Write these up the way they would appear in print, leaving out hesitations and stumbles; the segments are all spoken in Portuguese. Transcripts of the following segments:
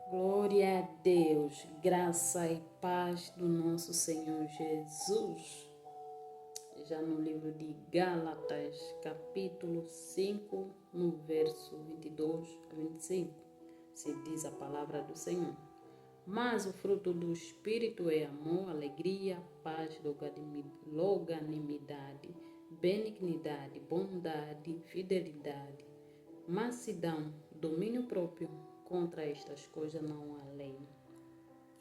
Glória a Deus, graça e paz do nosso Senhor Jesus. Já no livro de Gálatas, capítulo 5, no verso 22 a 25, se diz a palavra do Senhor. Mas o fruto do Espírito é amor, alegria, paz, longanimidade, benignidade, bondade, fidelidade, mansidão, domínio próprio. Contra estas coisas não há lei.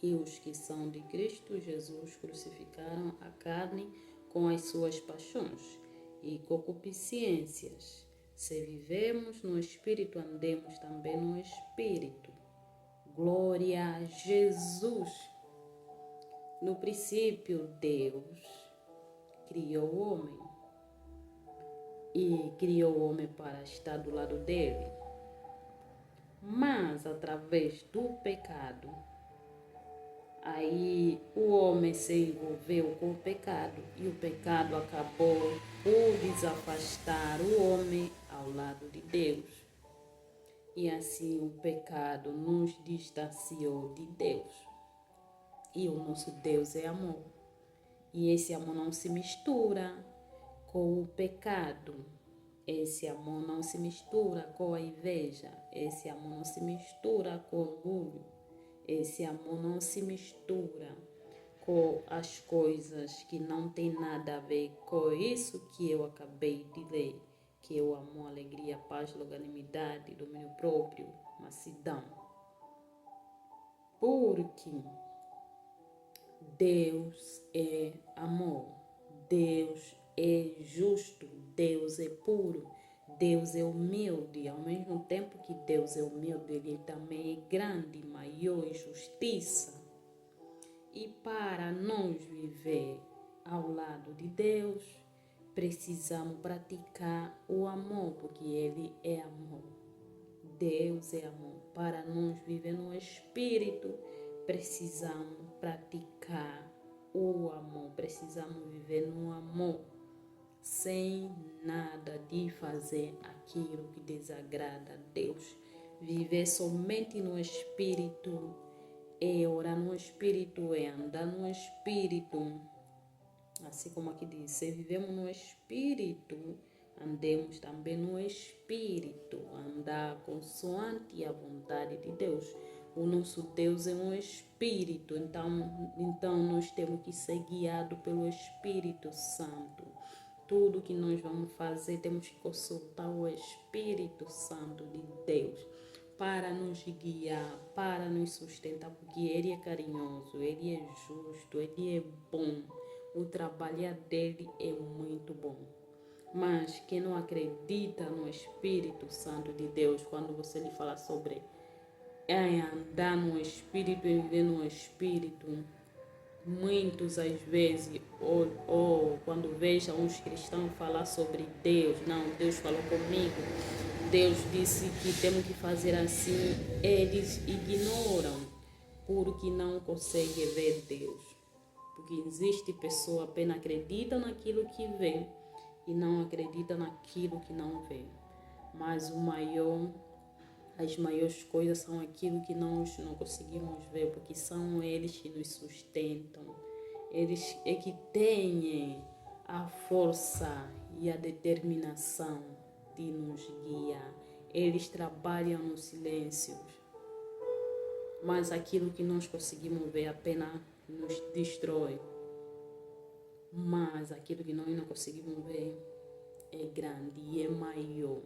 E os que são de Cristo Jesus crucificaram a carne com as suas paixões e concupiscências. Se vivemos no Espírito, andemos também no Espírito. Glória a Jesus! No princípio, Deus criou o homem e criou o homem para estar do lado dele. Mas através do pecado, aí o homem se envolveu com o pecado e o pecado acabou por desafastar o homem ao lado de Deus. E assim o pecado nos distanciou de Deus. E o nosso Deus é amor. E esse amor não se mistura com o pecado. Esse amor não se mistura com a inveja. Esse amor não se mistura com o orgulho. Esse amor não se mistura com as coisas que não tem nada a ver com isso que eu acabei de ler, que é o amor, alegria, paz, longanimidade, domínio próprio, mansidão. Porque Deus é amor, Deus é justo, Deus é puro, Deus é humilde. Ao mesmo tempo que Deus é humilde, Ele também é grande, maior em justiça. E para nós viver ao lado de Deus, precisamos praticar o amor, porque Ele é amor. Deus é amor. Para nós viver no Espírito, precisamos praticar o amor. Precisamos viver no amor, sem nada de fazer aquilo que desagrada a Deus. Viver somente no Espírito é orar no Espírito, é andar no Espírito. Assim como aqui diz, se vivemos no Espírito, andemos também no Espírito, andar consoante a vontade de Deus. O nosso Deus é um Espírito, então nós temos que ser guiados pelo Espírito Santo. Tudo que nós vamos fazer, temos que consultar o Espírito Santo de Deus para nos guiar, para nos sustentar, porque Ele é carinhoso, Ele é justo, Ele é bom. O trabalho dele é muito bom. Mas quem não acredita no Espírito Santo de Deus, quando você lhe fala sobre andar no Espírito e viver no Espírito, muitos às vezes, ou quando vejam uns cristãos falar sobre Deus, não, Deus falou comigo, Deus disse que temos que fazer assim, eles ignoram, porque não conseguem ver Deus. Porque existe pessoa apenas acredita naquilo que vê e não acredita naquilo que não vê. Mas as maiores coisas são aquilo que nós não conseguimos ver, porque são eles que nos sustentam. Eles é que têm a força e a determinação de nos guiar. Eles trabalham no silêncio, mas aquilo que nós conseguimos ver apenas nos destrói. Mas aquilo que nós não conseguimos ver é grande e é maior.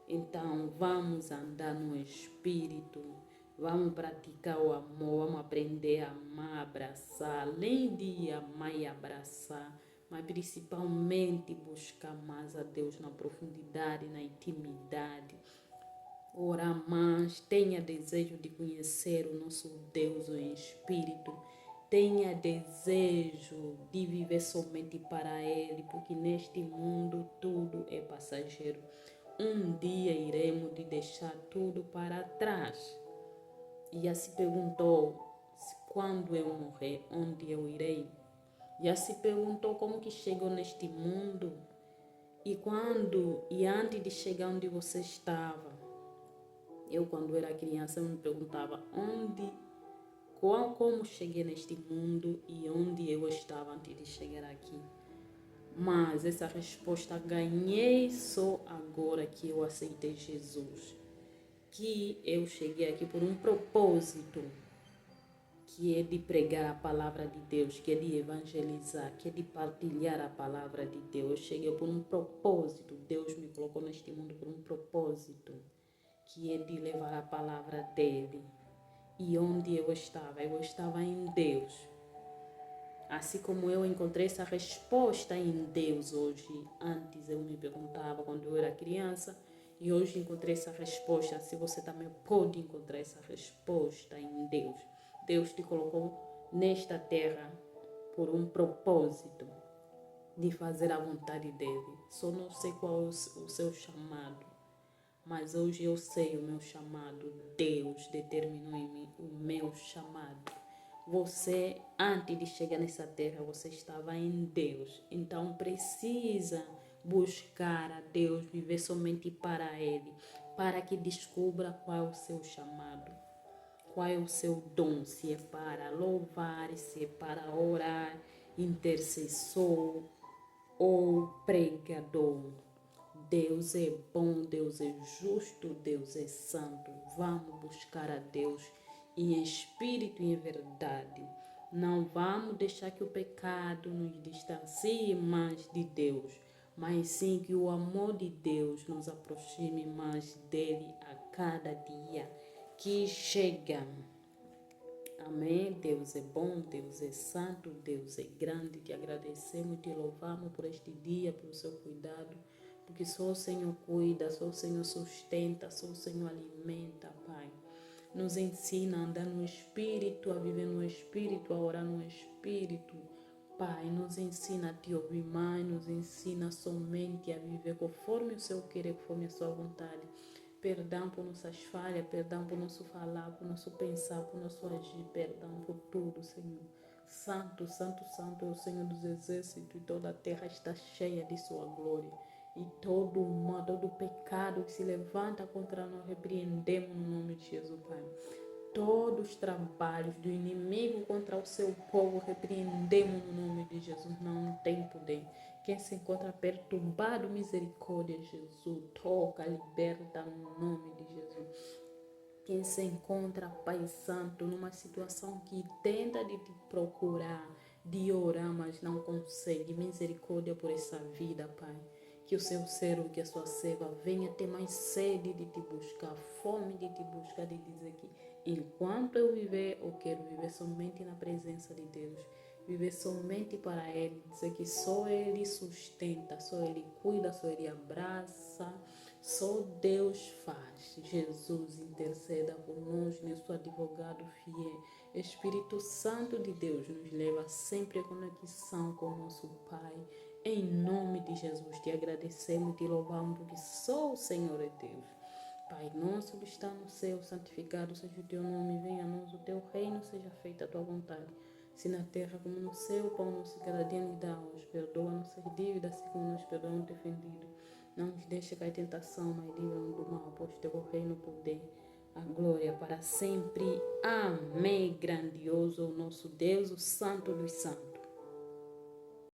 Então vamos andar no Espírito, vamos praticar o amor, vamos aprender a amar, abraçar, além de amar e abraçar, mas principalmente buscar mais a Deus na profundidade, na intimidade. Orar mais, tenha desejo de conhecer o nosso Deus em Espírito, tenha desejo de viver somente para Ele, porque neste mundo tudo é passageiro. Um dia iremos de deixar tudo para trás. Já se perguntou, quando eu morrer, onde eu irei? Já se perguntou como que chegou neste mundo? E antes de chegar onde você estava? Eu, quando era criança, eu me perguntava como cheguei neste mundo e onde eu estava antes de chegar aqui. Mas essa resposta ganhei só agora que eu aceitei Jesus. Que eu cheguei aqui por um propósito, que é de pregar a palavra de Deus, que é de evangelizar, que é de partilhar a palavra de Deus. Eu cheguei por um propósito. Deus me colocou neste mundo por um propósito, que é de levar a palavra dele. E onde eu estava em Deus. Assim como eu encontrei essa resposta em Deus hoje. Antes eu me perguntava quando eu era criança, e hoje encontrei essa resposta. Se você também pode encontrar essa resposta em Deus. Deus te colocou nesta terra por um propósito de fazer a vontade dele. Só não sei qual é o seu chamado, mas hoje eu sei o meu chamado. Deus determinou em mim o meu chamado. Você, antes de chegar nessa terra, você estava em Deus. Então precisa buscar a Deus, viver somente para Ele, para que descubra qual é o seu chamado, qual é o seu dom, se é para louvar, se é para orar, intercessor ou pregador. Deus é bom, Deus é justo, Deus é santo. Vamos buscar a Deus em espírito e em verdade. Não vamos deixar que o pecado nos distancie mais de Deus, mas sim que o amor de Deus nos aproxime mais dele a cada dia que chega. Amém. Deus é bom, Deus é santo, Deus é grande. Te agradecemos, te louvamos por este dia, pelo seu cuidado, porque só o Senhor cuida, só o Senhor sustenta, só o Senhor alimenta, Pai. Nos ensina a andar no Espírito, a viver no Espírito, a orar no Espírito. Pai, nos ensina a te ouvir mais, nos ensina somente a viver conforme o seu querer, conforme a sua vontade. Perdão por nossas falhas, perdão por nosso falar, por nosso pensar, por nosso agir, perdão por tudo, Senhor. Santo, santo, santo é o Senhor dos exércitos, e toda a terra está cheia de sua glória. E todo o mal, todo o pecado que se levanta contra nós, repreendemos no nome de Jesus, Pai. Todos os trabalhos do inimigo contra o seu povo, repreendemos no nome de Jesus. Não tem poder. Quem se encontra perturbado, misericórdia, Jesus, toca, liberta no nome de Jesus. Quem se encontra, Pai Santo, numa situação que tenta de te procurar, de orar, mas não consegue, misericórdia por essa vida, Pai. Que o seu servo, que a sua serva venha ter mais sede de te buscar, fome de te buscar, de dizer que enquanto eu viver, eu quero viver somente na presença de Deus. Viver somente para Ele, dizer que só Ele sustenta, só Ele cuida, só Ele abraça, só Deus faz. Jesus interceda por nós, nosso advogado fiel. Espírito Santo de Deus nos leva sempre a conexão com o nosso Pai. Em nome de Jesus, te agradecemos e te louvamos, porque só o Senhor é Deus. Pai nosso que está no céu, santificado seja o teu nome, venha a nós o teu reino, seja feita a tua vontade. Se na terra como no céu, o pão nosso cada dia nos dá hoje. Perdoa nossas dívidas, assim como nós perdoamos defendido. Não nos deixe cair em tentação, mas livra-nos do mal, pois teu reino, o poder, a glória para sempre. Amém. Grandioso o nosso Deus, o Santo dos Santos.